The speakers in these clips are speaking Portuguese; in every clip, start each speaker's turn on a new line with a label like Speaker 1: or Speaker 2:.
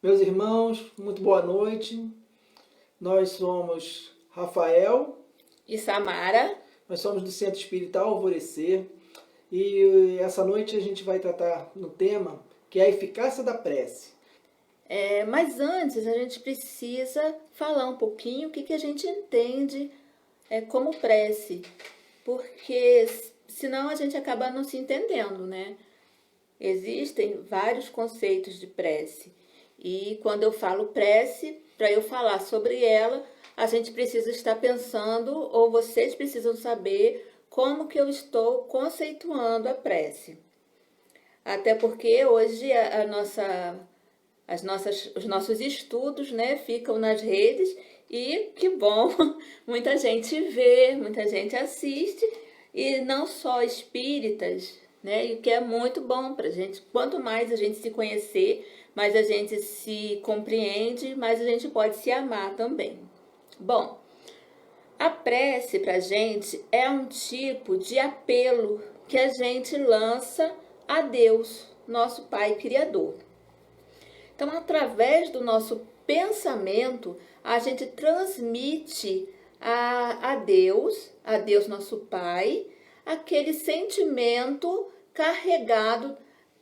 Speaker 1: Meus irmãos, muito boa noite. Nós somos Rafael,
Speaker 2: E Samara.
Speaker 1: nós somos do Centro Espírita Alvorecer e essa noite a gente vai tratar no tema que é a eficácia da prece.
Speaker 2: Mas antes a gente precisa falar um pouquinho o que a gente entende como prece, porque senão a gente acaba não se entendendo, né? Existem vários conceitos de prece e quando eu falo prece, para eu falar sobre ela, a gente precisa estar pensando, ou vocês precisam saber como que eu estou conceituando a prece. Até porque hoje os nossos estudos, né, ficam nas redes e que bom, muita gente vê, muita gente assiste e não só espíritas, né, e o que é muito bom para a gente. Quanto mais a gente se conhecer, mais a gente se compreende, mais a gente pode se amar também. Bom, a prece para a gente é um tipo de apelo que a gente lança a Deus, nosso Pai Criador. Então, através do nosso pensamento, a gente transmite a Deus nosso Pai, aquele sentimento carregado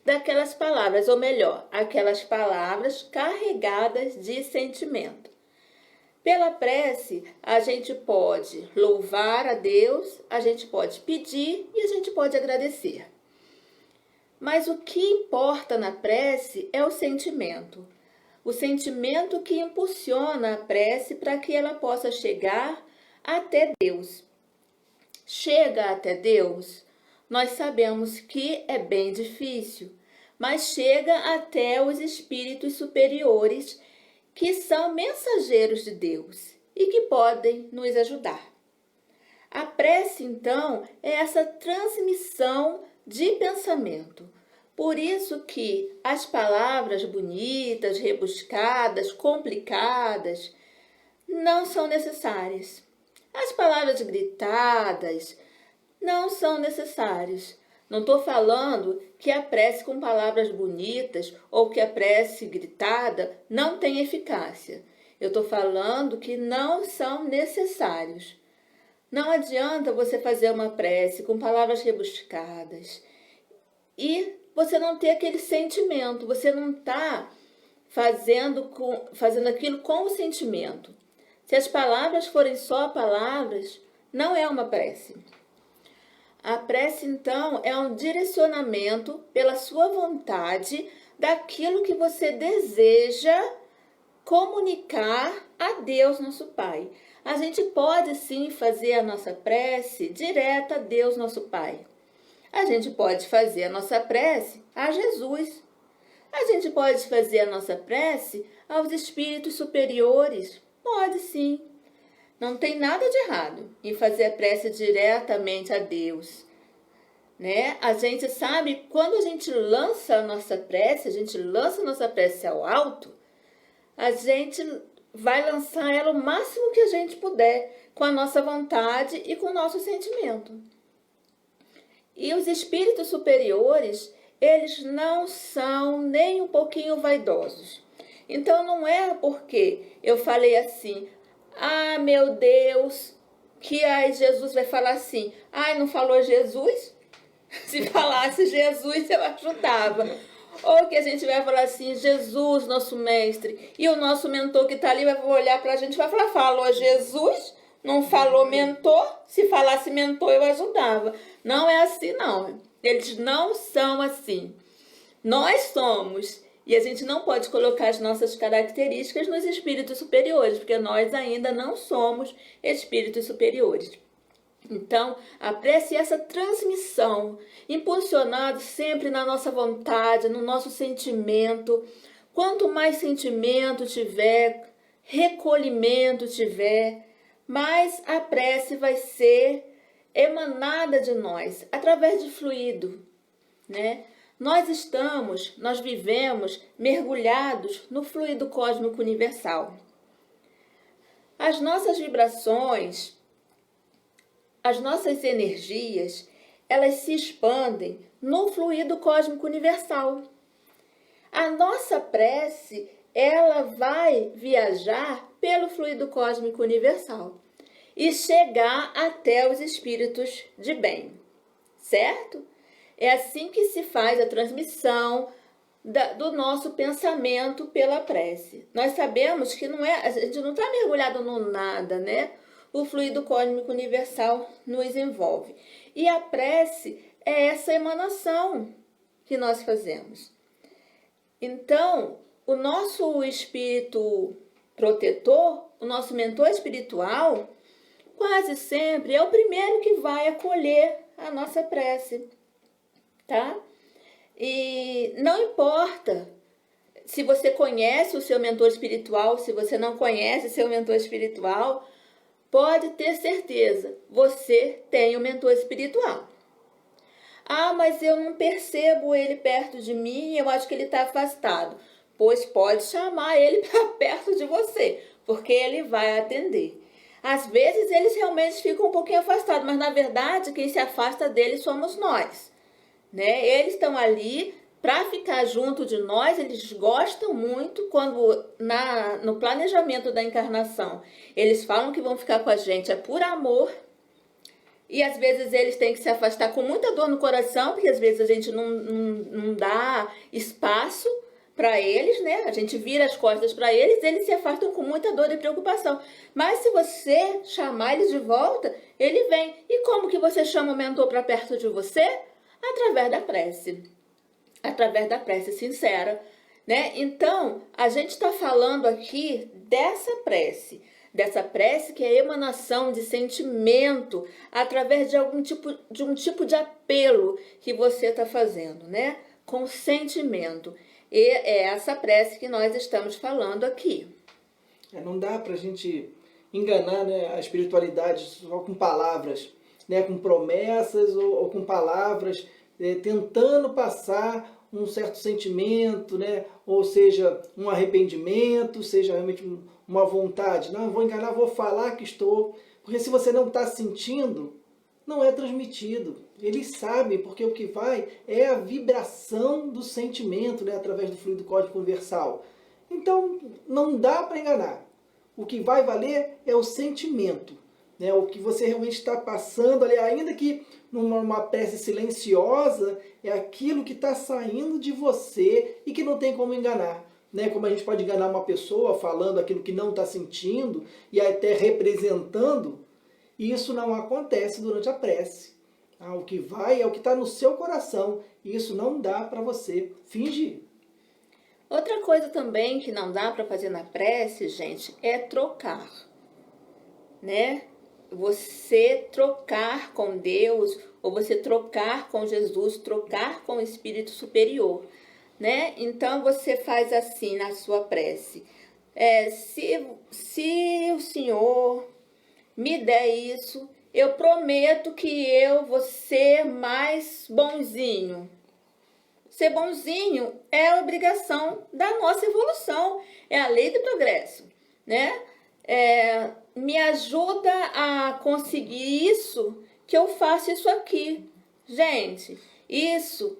Speaker 2: daquelas palavras, ou melhor, aquelas palavras carregadas de sentimento. Pela prece, a gente pode louvar a Deus, a gente pode pedir e a gente pode agradecer. Mas o que importa na prece é o sentimento que impulsiona a prece para que ela possa chegar até Deus. Chega até Deus, nós sabemos que é bem difícil, mas chega até os espíritos superiores que são mensageiros de Deus e que podem nos ajudar. A prece, então, é essa transmissão de pensamento. Por isso que as palavras bonitas, rebuscadas, complicadas, não são necessárias. As palavras gritadas não são necessárias. Não estou falando que a prece com palavras bonitas ou que a prece gritada não tem eficácia. Eu estou falando que não são necessários. Não adianta você fazer uma prece com palavras rebuscadas e você não ter aquele sentimento, você não está fazendo aquilo com o sentimento. Se as palavras forem só palavras, não é uma prece. A prece, então, é um direcionamento pela sua vontade daquilo que você deseja comunicar a Deus, nosso Pai. A gente pode sim fazer a nossa prece direta a Deus, nosso Pai. A gente pode fazer a nossa prece a Jesus. A gente pode fazer a nossa prece aos espíritos superiores. Pode sim. Não tem nada de errado em fazer a prece diretamente a Deus, né? A gente sabe, quando a gente lança a nossa prece ao alto, a gente vai lançar ela o máximo que a gente puder, com a nossa vontade e com o nosso sentimento. E os espíritos superiores, eles não são nem um pouquinho vaidosos. Então não é porque eu falei assim, ah, meu Deus, que aí Jesus vai falar assim, ai, não falou Jesus? Se falasse Jesus, eu ajudava. Ou que a gente vai falar assim, Jesus, nosso mestre, e o nosso mentor que está ali vai olhar para a gente e vai falar, falou Jesus? Não falou mentor? Se falasse mentor, eu ajudava. Não é assim, não. Eles não são assim. Nós somos. E a gente não pode colocar as nossas características nos espíritos superiores, porque nós ainda não somos espíritos superiores. Então, a prece é essa transmissão, impulsionada sempre na nossa vontade, no nosso sentimento. Quanto mais sentimento tiver, recolhimento tiver, mais a prece vai ser emanada de nós, através de fluido, né? Nós vivemos mergulhados no fluido cósmico universal. As nossas vibrações, as nossas energias, elas se expandem no fluido cósmico universal. A nossa prece ela vai viajar pelo fluido cósmico universal e chegar até os espíritos de bem, certo? É assim que se faz a transmissão do nosso pensamento pela prece. Nós sabemos que a gente não está mergulhado no nada, né? O fluido cósmico universal nos envolve. E a prece é essa emanação que nós fazemos. Então, o nosso espírito protetor, o nosso mentor espiritual, quase sempre é o primeiro que vai acolher a nossa prece, tá? E não importa se você conhece o seu mentor espiritual, se você não conhece seu mentor espiritual, pode ter certeza, você tem um mentor espiritual. Ah, mas eu não percebo ele perto de mim, eu acho que ele está afastado. Pois pode chamar ele para perto de você, porque ele vai atender. Às vezes eles realmente ficam um pouquinho afastados, mas na verdade quem se afasta deles somos nós, né? Eles estão ali para ficar junto de nós, eles gostam muito quando no planejamento da encarnação eles falam que vão ficar com a gente, é por amor. E às vezes eles têm que se afastar com muita dor no coração, porque às vezes a gente não dá espaço para eles, né? A gente vira as costas para eles, eles se afastam com muita dor e preocupação. Mas se você chamar eles de volta, ele vem. E como que você chama o mentor para perto de você? Através da prece. Através da prece sincera, né? Então, a gente está falando aqui dessa prece que é a emanação de sentimento através de um tipo de apelo que você está fazendo, né? Com sentimento. E é essa prece que nós estamos falando aqui.
Speaker 1: Não dá para a gente enganar, né, a espiritualidade só com palavras, né, com promessas ou com palavras, tentando passar um certo sentimento, né, ou seja, um arrependimento, seja realmente uma vontade. Não, vou enganar, vou falar que estou. Porque se você não está sentindo, não é transmitido. Eles sabem, porque o que vai é a vibração do sentimento, né, através do fluido cósmico universal. Então, não dá para enganar. O que vai valer é o sentimento, né, o que você realmente está passando ali, ainda que numa prece silenciosa, é aquilo que está saindo de você e que não tem como enganar. Né? Como a gente pode enganar uma pessoa falando aquilo que não está sentindo e até representando, isso não acontece durante a prece. O que vai é o que está no seu coração, e isso não dá para você fingir.
Speaker 2: Outra coisa também que não dá para fazer na prece, gente, é trocar, né? Você trocar com Deus, ou você trocar com Jesus, trocar com o Espírito Superior, né? Então você faz assim na sua prece. Se o Senhor me der isso, eu prometo que eu vou ser mais bonzinho. Ser bonzinho é a obrigação da nossa evolução, é a lei do progresso, né? Me ajuda a conseguir isso, que eu faço isso aqui. Gente, isso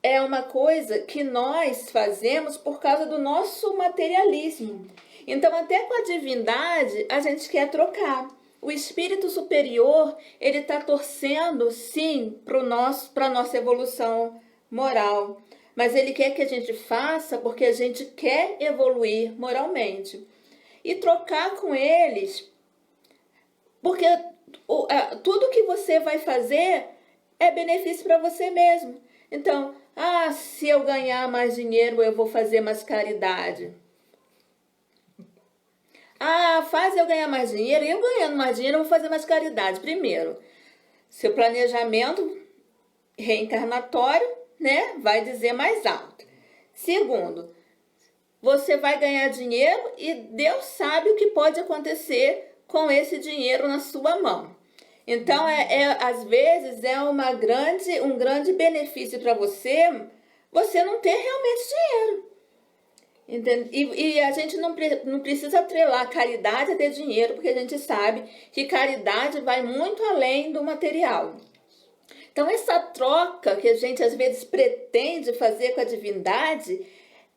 Speaker 2: é uma coisa que nós fazemos por causa do nosso materialismo. Então, até com a divindade, a gente quer trocar. O espírito superior, ele está torcendo, sim, para a nossa evolução moral. Mas ele quer que a gente faça porque a gente quer evoluir moralmente. E trocar com eles, porque tudo que você vai fazer é benefício para você mesmo. Então, se eu ganhar mais dinheiro, eu vou fazer mais caridade. Faz eu ganhar mais dinheiro, e eu ganhando mais dinheiro, eu vou fazer mais caridade. Primeiro, seu planejamento reencarnatório, né, vai dizer mais alto. Segundo, você vai ganhar dinheiro e Deus sabe o que pode acontecer com esse dinheiro na sua mão. Então, às vezes, é um grande benefício para você não ter realmente dinheiro. Entende? E a gente não precisa atrelar caridade a ter dinheiro, porque a gente sabe que caridade vai muito além do material. Então, essa troca que a gente às vezes pretende fazer com a divindade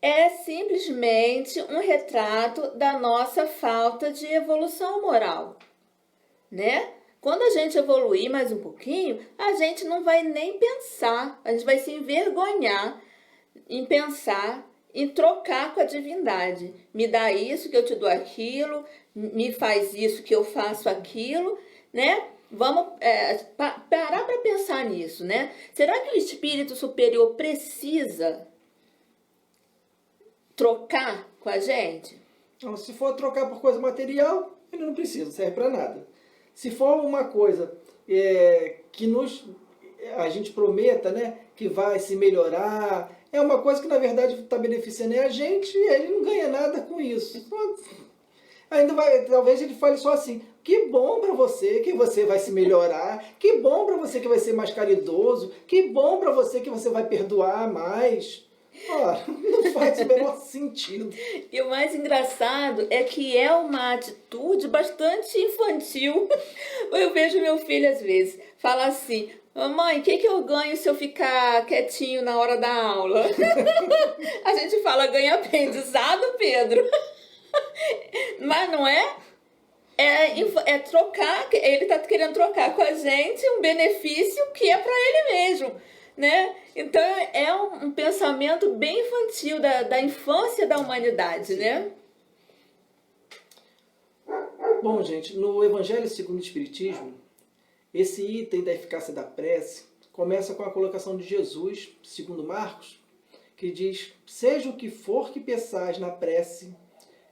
Speaker 2: é simplesmente um retrato da nossa falta de evolução moral, né? Quando a gente evoluir mais um pouquinho, a gente não vai nem pensar, a gente vai se envergonhar em pensar em trocar com a divindade. Me dá isso que eu te dou aquilo, me faz isso que eu faço aquilo, né? Vamos parar para pensar nisso, né? Será que o espírito superior precisa trocar com a gente?
Speaker 1: Então, se for trocar por coisa material, ele não precisa, não serve para nada. Se for uma coisa que a gente prometa, né, que vai se melhorar, é uma coisa que na verdade está beneficiando a gente e ele não ganha nada com isso. Ainda talvez ele fale só assim: que bom para você que você vai se melhorar, que bom para você que vai ser mais caridoso, que bom para você que você vai perdoar mais. Ora, não faz o menor sentido.
Speaker 2: E o mais engraçado é que é uma atitude bastante infantil. Eu vejo meu filho às vezes falar assim: mamãe, o que eu ganho se eu ficar quietinho na hora da aula? A gente fala: ganha aprendizado, Pedro. Mas não é? É trocar, ele está querendo trocar com a gente um benefício que é para ele mesmo, né? Então é um pensamento bem infantil da infância da humanidade, né?
Speaker 1: Bom, gente, no Evangelho segundo o Espiritismo, esse item da eficácia da prece começa com a colocação de Jesus, segundo Marcos, que diz: seja o que for que peçais na prece,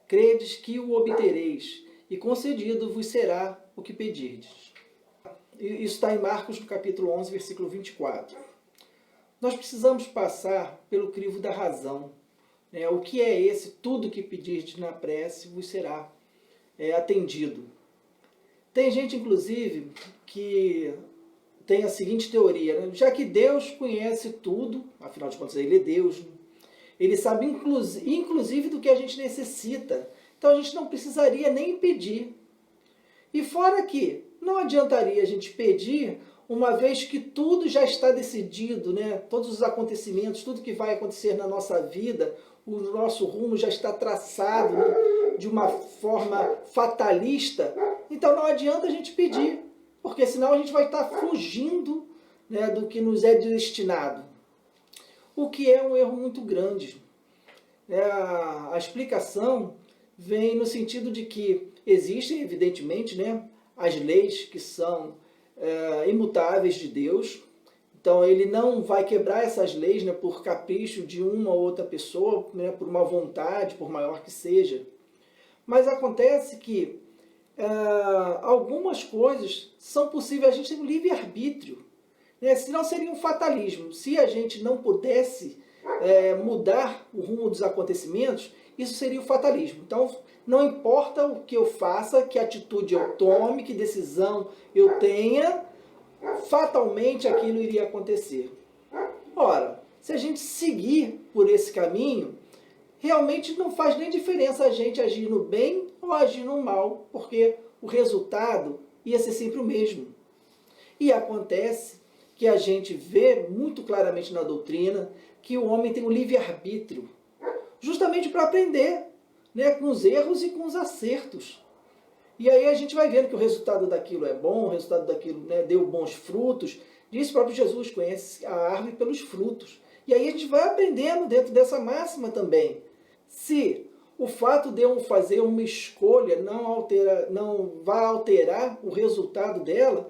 Speaker 1: credes que o obtereis, e concedido vos será o que pedirdes. Isso está em Marcos, no capítulo 11, versículo 24. Nós precisamos passar pelo crivo da razão. O que é esse? Tudo que pedirdes na prece vos será atendido. Tem gente, inclusive, que tem a seguinte teoria, né? Já que Deus conhece tudo, afinal de contas ele é Deus, ele sabe inclusive do que a gente necessita, então a gente não precisaria nem pedir. E fora que não adiantaria a gente pedir, uma vez que tudo já está decidido, né? Todos os acontecimentos, tudo que vai acontecer na nossa vida, o nosso rumo já está traçado, né? De uma forma fatalista, então não adianta a gente pedir, porque senão a gente vai estar fugindo, né, do que nos é destinado. O que é um erro muito grande. A explicação vem no sentido de que existem, evidentemente, né, as leis que são imutáveis de Deus. Então ele não vai quebrar essas leis, né, por capricho de uma ou outra pessoa, né, por uma vontade, por maior que seja. Mas acontece que algumas coisas são possíveis, a gente tem um livre-arbítrio, né? Senão seria um fatalismo. Se a gente não pudesse mudar o rumo dos acontecimentos, isso seria o fatalismo. Então, não importa o que eu faça, que atitude eu tome, que decisão eu tenha, fatalmente aquilo iria acontecer. Ora, se a gente seguir por esse caminho, realmente não faz nem diferença a gente agir no bem ou agir no mal, porque o resultado ia ser sempre o mesmo. E acontece que a gente vê muito claramente na doutrina que o homem tem um livre-arbítrio, justamente para aprender, né, com os erros e com os acertos. E aí a gente vai vendo que o resultado daquilo é bom, o resultado daquilo, né, deu bons frutos. Diz o próprio Jesus: conhece a árvore pelos frutos. E aí a gente vai aprendendo dentro dessa máxima também. Se o fato de eu fazer uma escolha não vai alterar o resultado dela,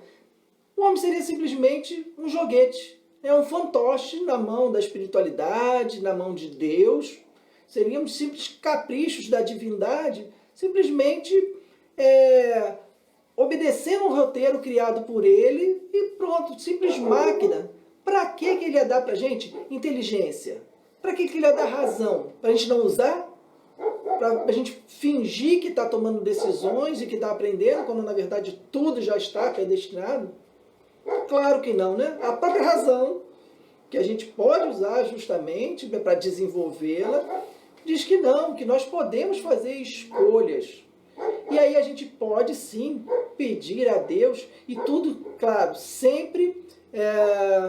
Speaker 1: o homem seria simplesmente um joguete, um fantoche na mão da espiritualidade, na mão de Deus. Seríamos simples caprichos da divindade, simplesmente obedecendo um roteiro criado por ele e pronto, simples máquina. Para que ele ia dar para a gente inteligência? Para que ele ia dar razão? Para a gente não usar? Para a gente fingir que está tomando decisões e que está aprendendo, quando na verdade tudo já está predestinado? Claro que não, né? A própria razão, que a gente pode usar justamente para desenvolvê-la, diz que não, que nós podemos fazer escolhas. E aí a gente pode sim pedir a Deus, e tudo, claro, sempre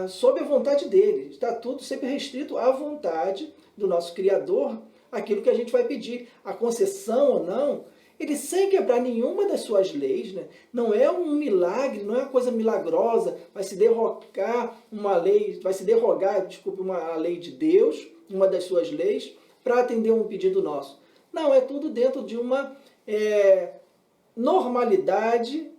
Speaker 1: sob a vontade dele. Está tudo sempre restrito à vontade do nosso Criador aquilo que a gente vai pedir. A concessão ou não, ele sem quebrar nenhuma das suas leis, né? Não é um milagre, não é uma coisa milagrosa, vai se derrogar uma lei, a lei de Deus, uma das suas leis, para atender um pedido nosso. Não, é tudo dentro de uma normalidade,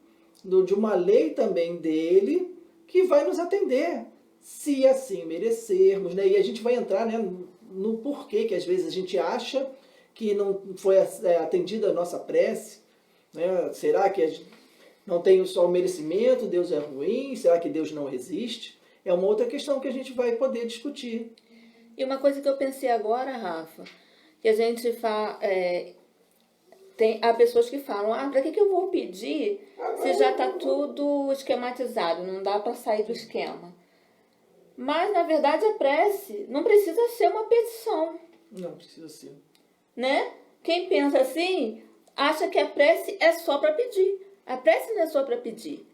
Speaker 1: de uma lei também dele, que vai nos atender, se assim merecermos, né? E a gente vai entrar, né, no porquê que às vezes a gente acha que não foi atendida a nossa prece, né? Será que não tem só o merecimento, Deus é ruim? Será que Deus não existe? É uma outra questão que a gente vai poder discutir.
Speaker 2: E uma coisa que eu pensei agora, Rafa, que a gente há pessoas que falam, para que eu vou pedir se já está tudo esquematizado, não dá para sair do esquema. Mas, na verdade, a prece não precisa ser uma petição.
Speaker 1: Não precisa ser.
Speaker 2: Né? Quem pensa assim, acha que a prece é só para pedir. A prece não é só para pedir.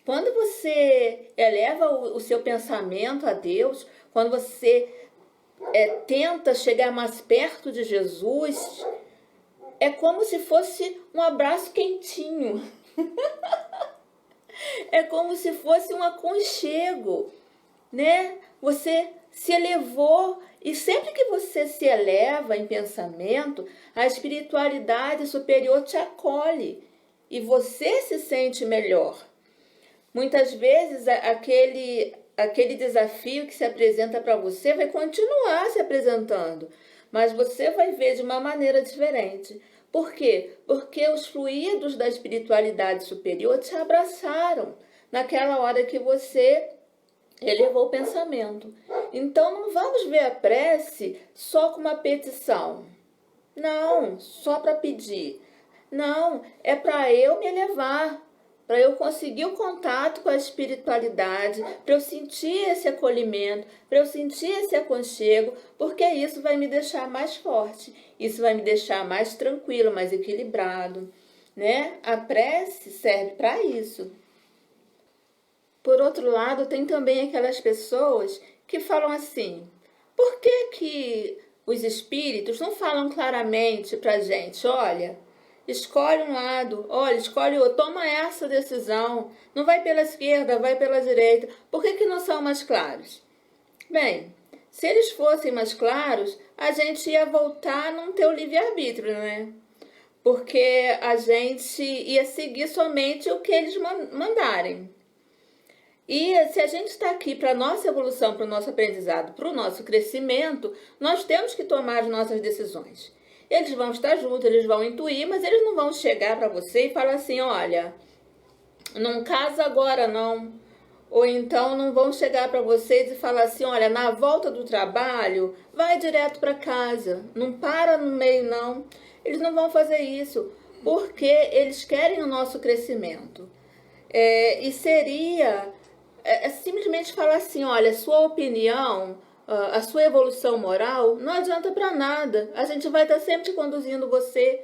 Speaker 2: Quando você eleva o seu pensamento a Deus, quando você tenta chegar mais perto de Jesus, é como se fosse um abraço quentinho. É como se fosse um aconchego, né? Você se elevou, e sempre que você se eleva em pensamento, a espiritualidade superior te acolhe e você se sente melhor. Muitas vezes aquele desafio que se apresenta para você vai continuar se apresentando, mas você vai ver de uma maneira diferente. Por quê? Porque os fluidos da espiritualidade superior te abraçaram naquela hora que você elevou o pensamento. Então não vamos ver a prece só como uma petição. Não, só para pedir. Não, é para eu me elevar, para eu conseguir o contato com a espiritualidade, para eu sentir esse acolhimento, para eu sentir esse aconchego, porque isso vai me deixar mais forte, isso vai me deixar mais tranquilo, mais equilibrado, né? A prece serve para isso. Por outro lado, tem também aquelas pessoas que falam assim, por que os espíritos não falam claramente para a gente, olha, escolhe um lado, olha, escolhe outro, toma essa decisão, não vai pela esquerda, vai pela direita, por que não são mais claros? Bem, se eles fossem mais claros, a gente ia voltar a não ter o livre-arbítrio, né? Porque a gente ia seguir somente o que eles mandarem. E se a gente está aqui para a nossa evolução, para o nosso aprendizado, para o nosso crescimento, nós temos que tomar as nossas decisões. Eles vão estar juntos, eles vão intuir, mas eles não vão chegar para você e falar assim, olha, não casa agora não. Ou então não vão chegar para vocês e falar assim, olha, na volta do trabalho, vai direto para casa, não para no meio não. Eles não vão fazer isso, porque eles querem o nosso crescimento. E seria simplesmente falar assim, olha, sua opinião, a sua evolução moral não adianta para nada. A gente vai estar sempre conduzindo você.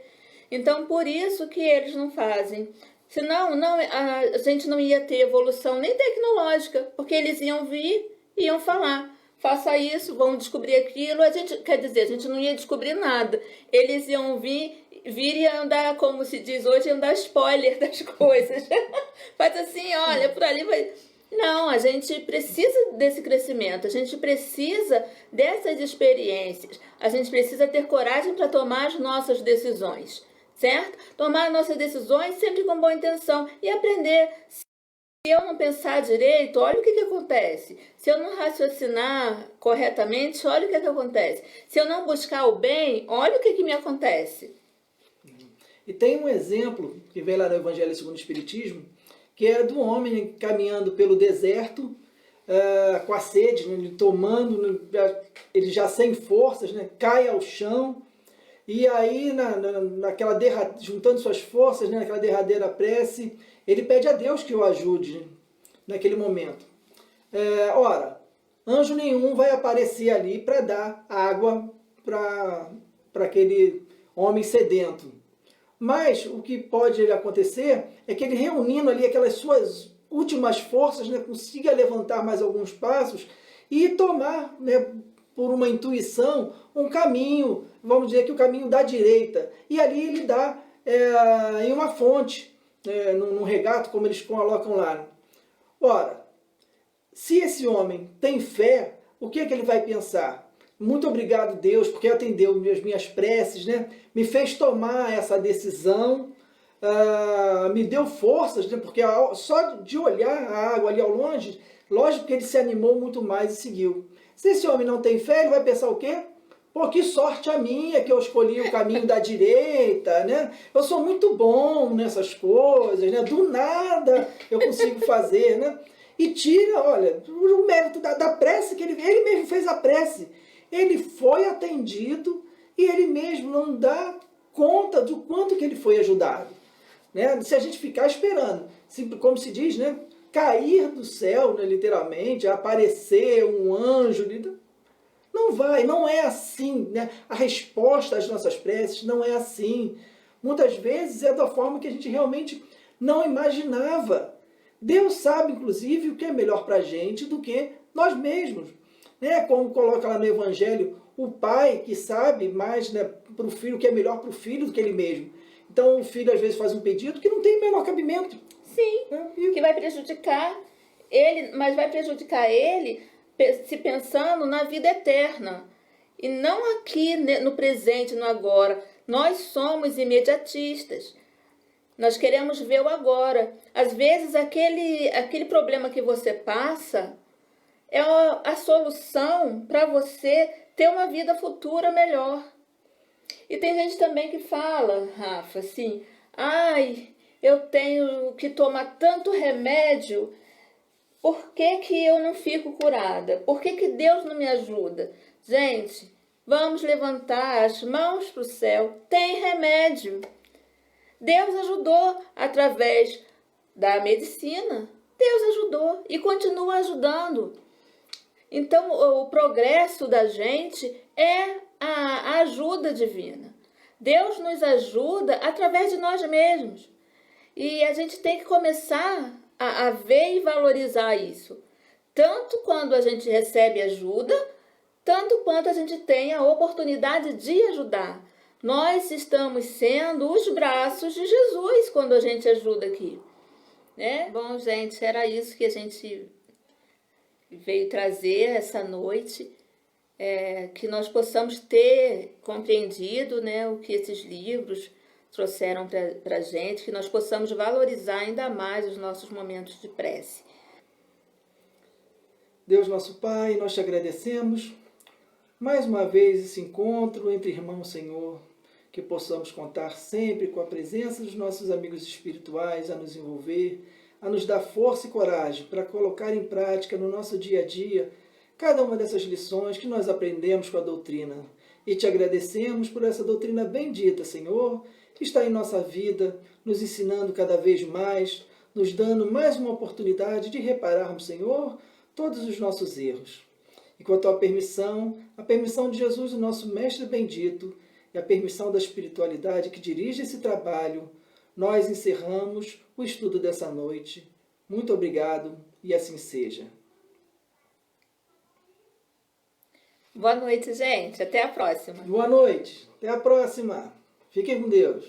Speaker 2: Então, por isso que eles não fazem. Senão, a gente não ia ter evolução nem tecnológica, porque eles iam vir e iam falar. Faça isso, vão descobrir aquilo. A gente não ia descobrir nada. Eles iam vir e iam dar, como se diz hoje, iam dar spoiler das coisas. Faz assim, olha, por ali vai... Não, a gente precisa desse crescimento, a gente precisa dessas experiências, a gente precisa ter coragem para tomar as nossas decisões, certo? Tomar as nossas decisões sempre com boa intenção e aprender. Se eu não pensar direito, olha o que acontece. Se eu não raciocinar corretamente, olha o que acontece. Se eu não buscar o bem, olha o que me acontece.
Speaker 1: E tem um exemplo que vem lá no Evangelho segundo o Espiritismo, que é do homem caminhando pelo deserto, com a sede, né, ele tomando, ele já sem forças, né, cai ao chão, e aí, juntando suas forças, né, naquela derradeira prece, ele pede a Deus que o ajude, né, naquele momento. Ora, anjo nenhum vai aparecer ali para dar água para aquele homem sedento. Mas o que pode acontecer é que ele, reunindo ali aquelas suas últimas forças, né, consiga levantar mais alguns passos e tomar, né, por uma intuição, um caminho, vamos dizer que o caminho da direita. E ali ele dá em uma fonte, num regato, como eles colocam lá. Ora, se esse homem tem fé, o que é que ele vai pensar? Muito obrigado, Deus, porque atendeu as minhas preces, né? Me fez tomar essa decisão, me deu forças, né? Porque só de olhar a água ali ao longe, lógico que ele se animou muito mais e seguiu. Se esse homem não tem fé, ele vai pensar o quê? Pô, que sorte a minha que eu escolhi o caminho da direita, né? Eu sou muito bom nessas coisas, né? Do nada eu consigo fazer, né? E tira, olha, o mérito da prece que ele mesmo fez a prece. Ele foi atendido e ele mesmo não dá conta do quanto que ele foi ajudado, né? Se a gente ficar esperando, como se diz, né? Cair do céu, né, literalmente, aparecer um anjo, não vai, não é assim, né? A resposta às nossas preces não é assim. Muitas vezes é da forma que a gente realmente não imaginava. Deus sabe, inclusive, o que é melhor para a gente do que nós mesmos. Né? Como coloca lá no Evangelho, o pai que sabe mais, né, para o filho, o que é melhor para o filho do que ele mesmo. Então o filho às vezes faz um pedido que não tem o menor cabimento.
Speaker 2: Sim, que vai prejudicar ele, mas vai prejudicar ele se pensando na vida eterna. E não aqui no presente, no agora. Nós somos imediatistas. Nós queremos ver o agora. Às vezes aquele problema que você passa é a solução para você ter uma vida futura melhor. E tem gente também que fala, Rafa, assim, ai, eu tenho que tomar tanto remédio, por que que eu não fico curada? Por que que Deus não me ajuda? Gente, vamos levantar as mãos para o céu, tem remédio. Deus ajudou através da medicina, Deus ajudou e continua ajudando. Então, o progresso da gente é a ajuda divina. Deus nos ajuda através de nós mesmos. E a gente tem que começar a ver e valorizar isso. Tanto quando a gente recebe ajuda, tanto quanto a gente tem a oportunidade de ajudar. Nós estamos sendo os braços de Jesus quando a gente ajuda aqui. Né? Bom, gente, era isso que a gente veio trazer essa noite, que nós possamos ter compreendido, né, o que esses livros trouxeram para a gente, que nós possamos valorizar ainda mais os nossos momentos de prece.
Speaker 1: Deus nosso Pai, nós te agradecemos mais uma vez esse encontro entre irmãos, Senhor, que possamos contar sempre com a presença dos nossos amigos espirituais a nos envolver, a nos dar força e coragem para colocar em prática no nosso dia a dia cada uma dessas lições que nós aprendemos com a doutrina. E te agradecemos por essa doutrina bendita, Senhor, que está em nossa vida, nos ensinando cada vez mais, nos dando mais uma oportunidade de repararmos, Senhor, todos os nossos erros. E com a tua permissão, a permissão de Jesus, o nosso Mestre bendito, e a permissão da espiritualidade que dirige esse trabalho, nós encerramos o estudo dessa noite. Muito obrigado e assim seja.
Speaker 2: Boa noite, gente. Até a próxima.
Speaker 1: Boa noite. Até a próxima. Fiquem com Deus.